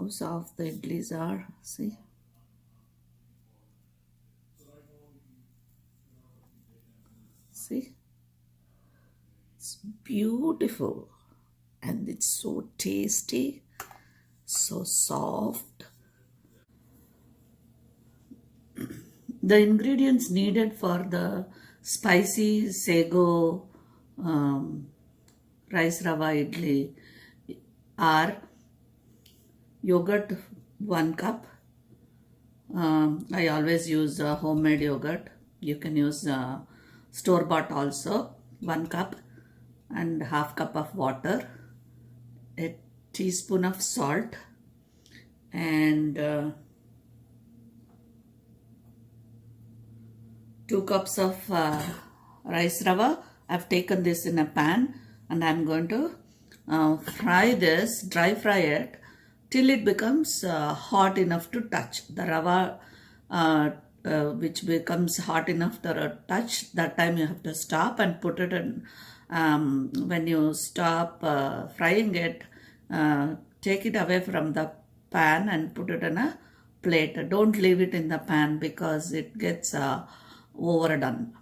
how soft the idlis are. See? See? It's beautiful. And it's so tasty, so soft. The ingredients needed for the spicy Sago Rice Rava Idli are yogurt 1 cup. I always use homemade yogurt. You can use store-bought also, 1 cup, and half cup of water, a teaspoon of salt, and 2 cups of rice rava. I've taken this in a pan and I'm going to fry this, dry fry it till it becomes hot enough to touch. The rava which becomes hot enough to touch, that time you have to stop and put it in. When you stop frying it, take it away from the pan and put it in a plate. Don't leave it in the pan because it gets overdone,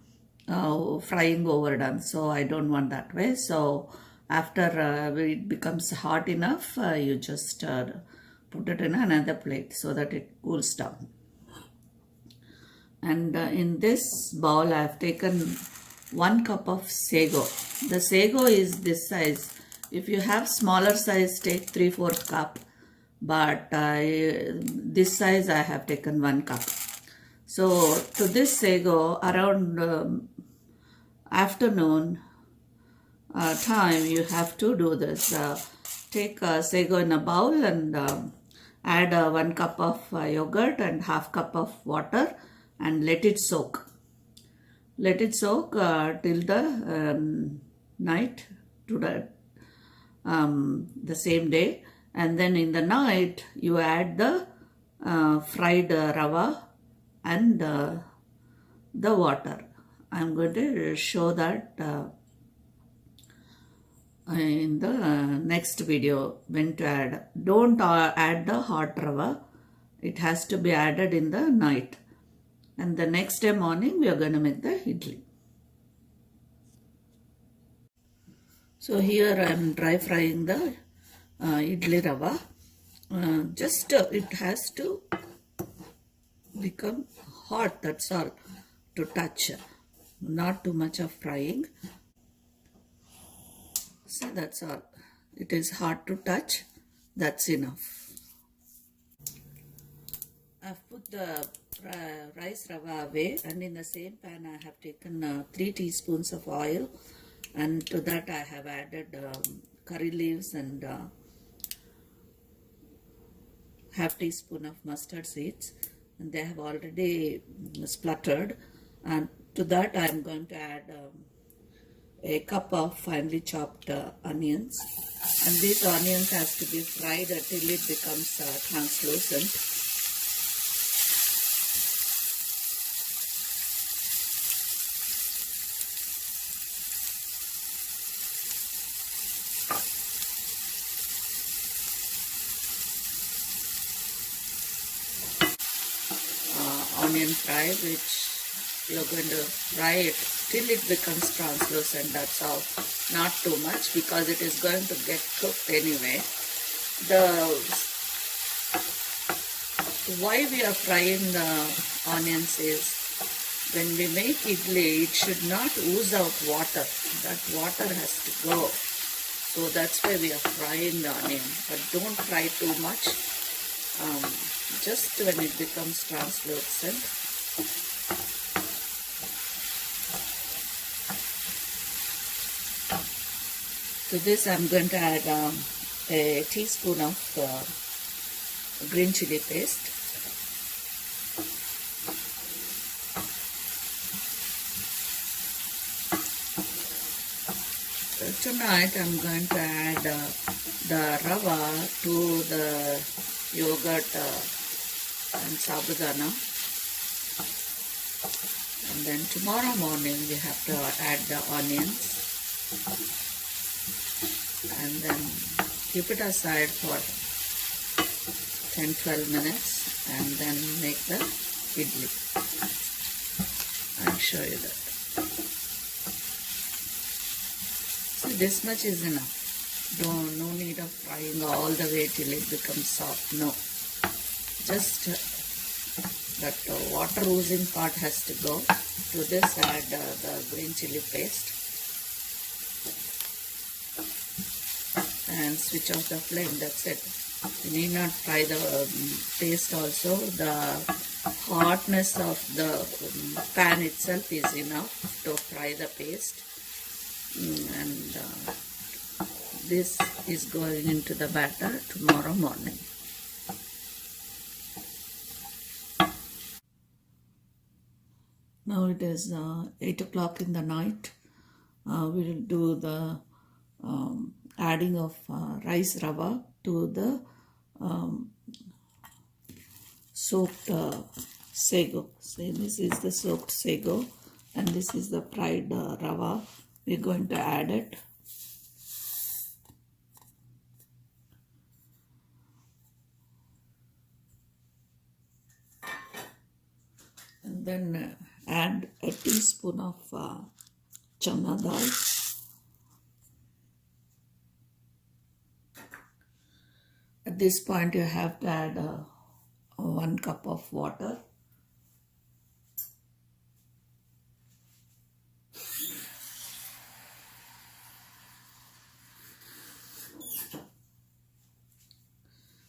frying overdone. So I don't want that way. So after it becomes hot enough, you just put it in another plate so that it cools down. And in this bowl I have taken 1 cup of sago. The sago is this size. If you have smaller size, take 3/4 cup. But this size I have taken 1 cup. So to this sago, around afternoon time, you have to do this. Take sago in a bowl and add 1 cup of yogurt and half cup of water and let it soak. Let it soak till the night, to the same day, and then in the night you add the fried rava and the water. I'm going to show that in the next video when to add. Don't add the hot rava. It has to be added in the night. And the next day morning we are going to make the idli. So here I am dry frying the idli rava. Just it has to become hot, that's all, to touch. Not too much of frying. So that's all. It is hard to touch. That's enough. I've put the rice rava away, and in the same pan I have taken 3 teaspoons of oil, and to that I have added curry leaves and half teaspoon of mustard seeds, and they have already spluttered. And to that I am going to add a cup of finely chopped onions, and these onions have to be fried till it becomes translucent. Onion fry, which you're going to fry it till it becomes translucent. That's all, not too much, because it is going to get cooked anyway. Why we are frying the onions is, when we make idli, it should not ooze out water. That water has to go. So that's why we are frying the onion. But don't fry too much. Just when it becomes translucent. To this I'm going to add a teaspoon of green chili paste. Tonight I'm going to add the rava to the yogurt and sabudana, and then tomorrow morning we have to add the onions and then keep it aside for 10-12 minutes and then make the idli. I'll show you that. So this much is enough. No need of frying all the way till it becomes soft. No. Just that water oozing part has to go. To this add the green chili paste and switch off the flame. That's it. You need not fry the paste also. The hotness of the pan itself is enough to fry the paste. And this is going into the batter tomorrow morning. Now it is 8 o'clock in the night. We will do the adding of rice rava to the soaked sago. So this is the soaked sago and this is the fried rava. We're going to add it. And then add a teaspoon of chana dal. At this point you have to add 1 cup of water.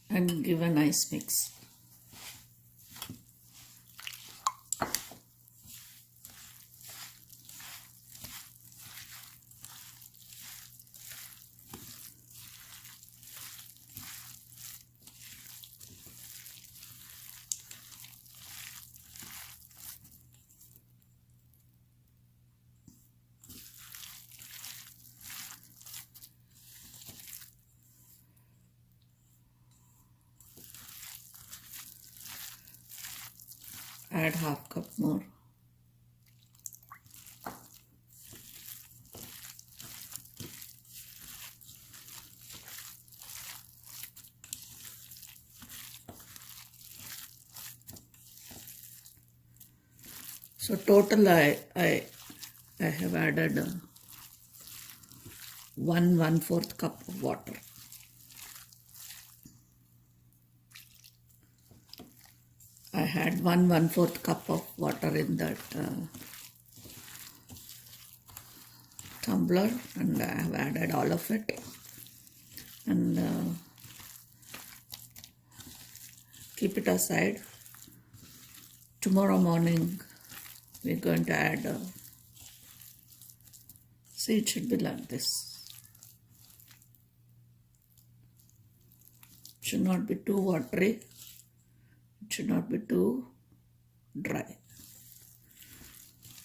And give a nice mix. Add half cup more. So total I have added 1/4 cup of water. I had 1/4 cup of water in that tumbler and I have added all of it. And keep it aside. Tomorrow morning we're going to add, see, it should be like this. It should not be too watery. It should not be too dry.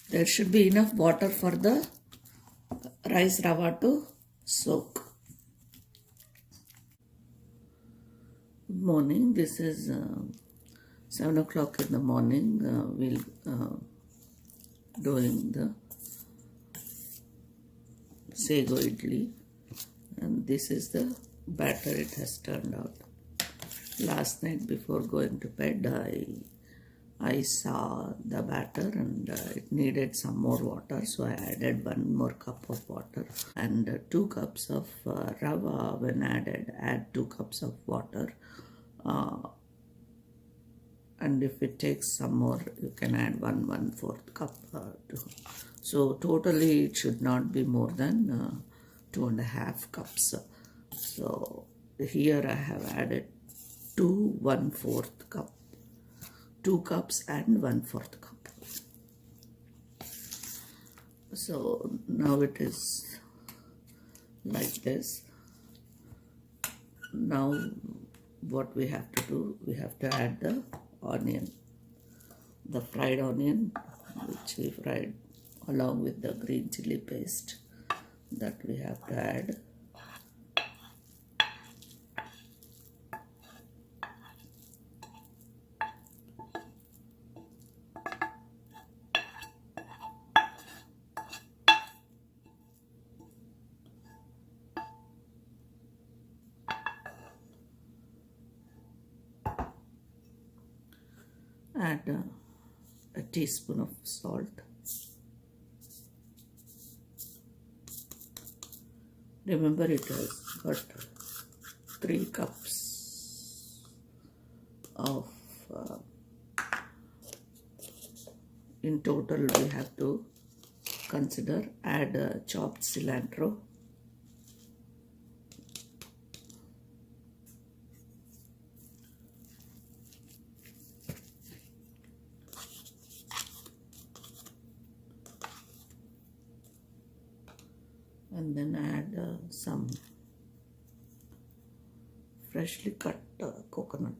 There should be enough water for the rice rava to soak. Good morning. This is 7 o'clock in the morning. We'll doing the Sago Idli, and this is the batter it has turned out. Last night before going to bed I saw the batter and it needed some more water, so I added 1 more cup of water and 2 cups of rava. When add 2 cups of water, and if it takes some more you can add 1/4 cup so totally it should not be more than 2.5 cups. So here I have added 2/4 cup, 2 cups and 1/4 cup. So now it is like this. Now what we have to do, we have to add the onion, the fried onion which we fried along with the green chili paste, that we have to add. add a teaspoon of salt. Remember, it has got 3 cups of in total we have to consider. Add chopped cilantro, and then add some freshly cut coconut.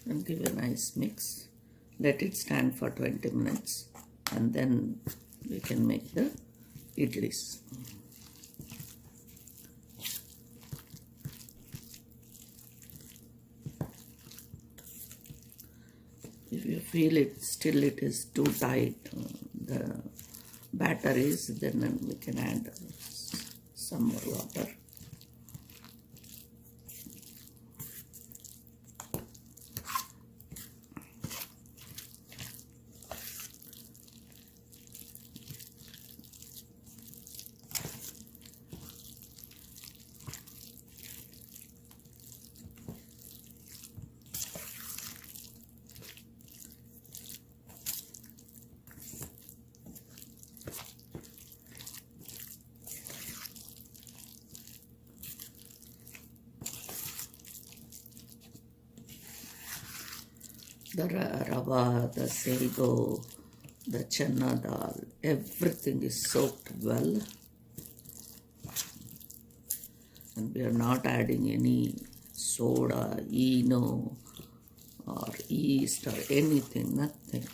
And give a nice mix. Let it stand for 20 minutes and then we can make the idlis. If you feel it is too tight, the batter is, then we can add some more water. The rava, the sago, the chana dal, everything is soaked well. And we are not adding any soda, eno or yeast or anything, nothing.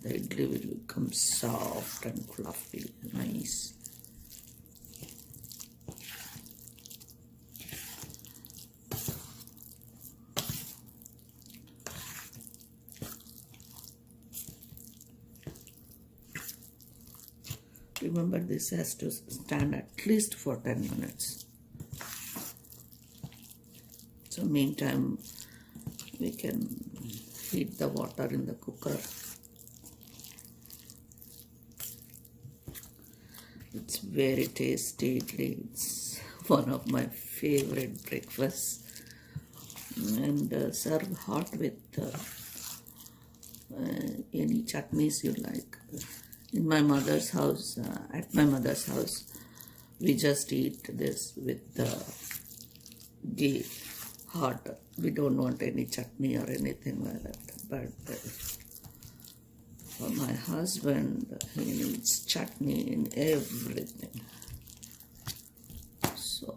The idli will become soft and fluffy, nice. Remember, this has to stand at least for 10 minutes. So meantime, we can heat the water in the cooker. It's very tasty idli. It's one of my favorite breakfasts. And serve hot with any chutneys you like. In my mother's house, at my mother's house, we just eat this with ghee, hot. We don't want any chutney or anything like that. But for my husband, he needs chutney in everything. So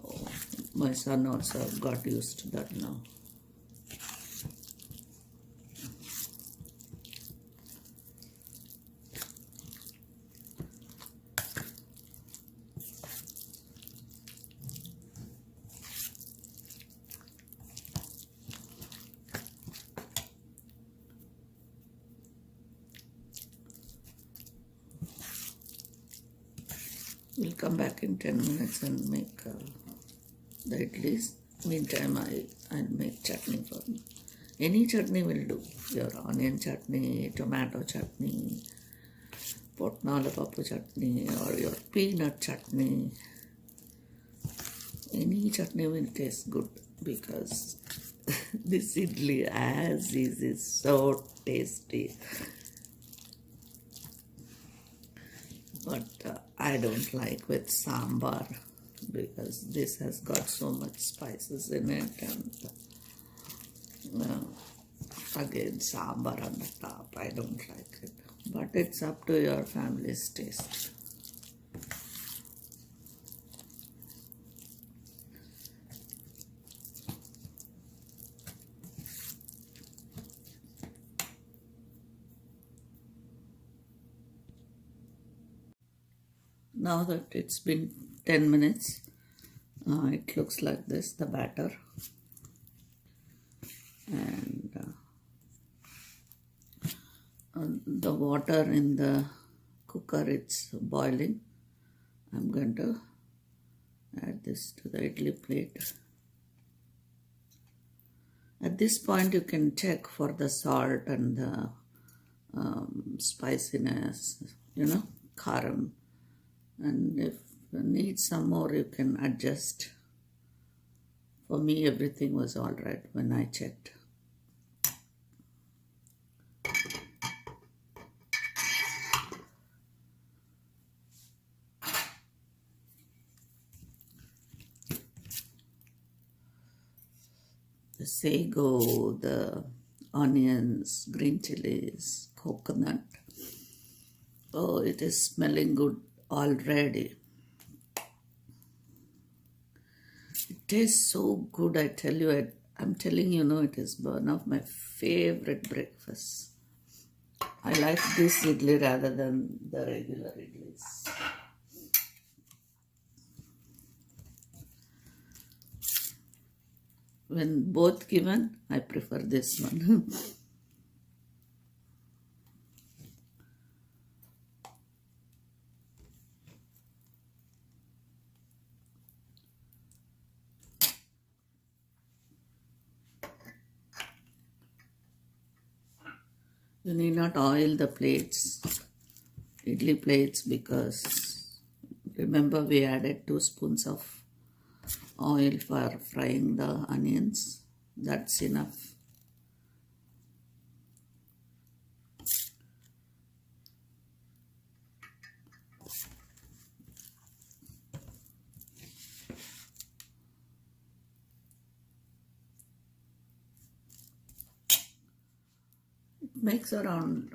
my son also got used to that now. We'll come back in 10 minutes and make the idlis. Meantime, I'll make chutney for me. Any chutney will do. Your onion chutney, tomato chutney, potnala papu chutney, or your peanut chutney. Any chutney will taste good because this idli as is so tasty. But I don't like with sambar because this has got so much spices in it, and again sambar on the top. I don't like it. But it's up to your family's taste. Now that it's been 10 minutes, it looks like this, the batter. And the water in the cooker, it's boiling. I'm going to Add this to the idli plate. At this point you can check for the salt and the spiciness, karam. And if you need some more, you can adjust. For me, everything was all right when I checked. The sago, the onions, green chilies, coconut. Oh, it is smelling good already. It tastes so good, I tell you. I'm telling you, it is one of my favorite breakfasts. I like this idli rather than the regular idlis. When both given, I prefer this one. You need not oil the plates, idli plates, because remember we added 2 spoons of oil for frying the onions. That's enough. It makes around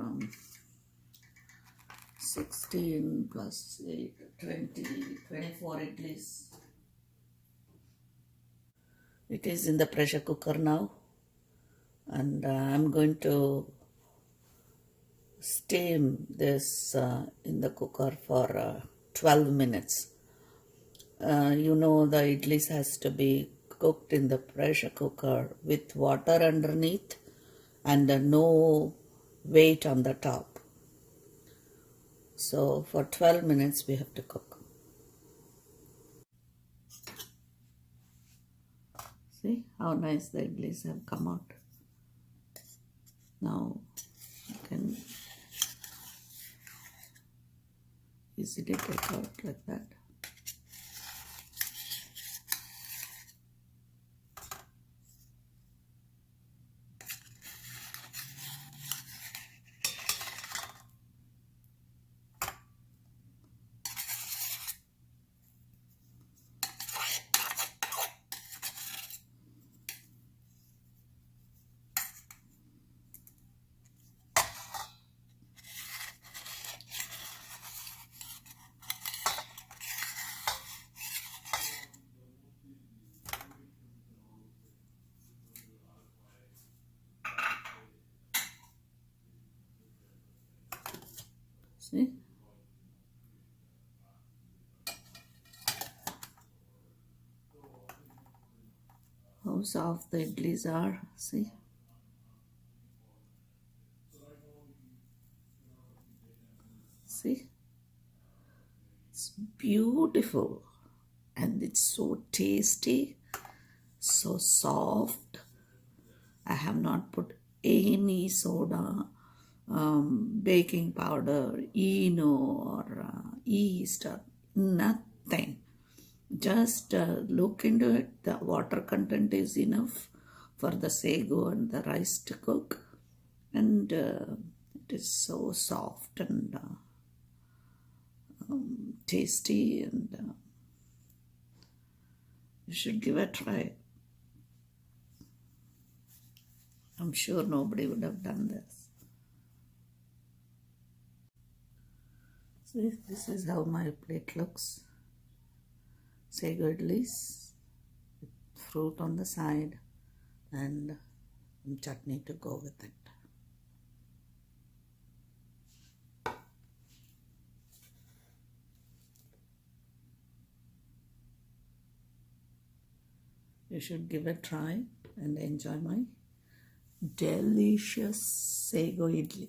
16 plus 8, 20, 24 idlis. It is in the pressure cooker now, and I'm going to steam this in the cooker for 12 minutes. The idlis has to be cooked in the pressure cooker with water underneath and no weight on the top. So for 12 minutes we have to cook. See how nice the idlis have come out. Now you can easily take out like that. See? How soft the idlis are, see? See? It's beautiful and it's so tasty, so soft. I have not put any soda, baking powder, or yeast or nothing. Just look into it. The water content is enough for the sago and the rice to cook, and it is so soft and tasty, and you should give a try. I'm sure nobody would have done this. See, this is how my plate looks. Sago idlis with fruit on the side and chutney to go with it. You should give a try and enjoy my delicious sago idli.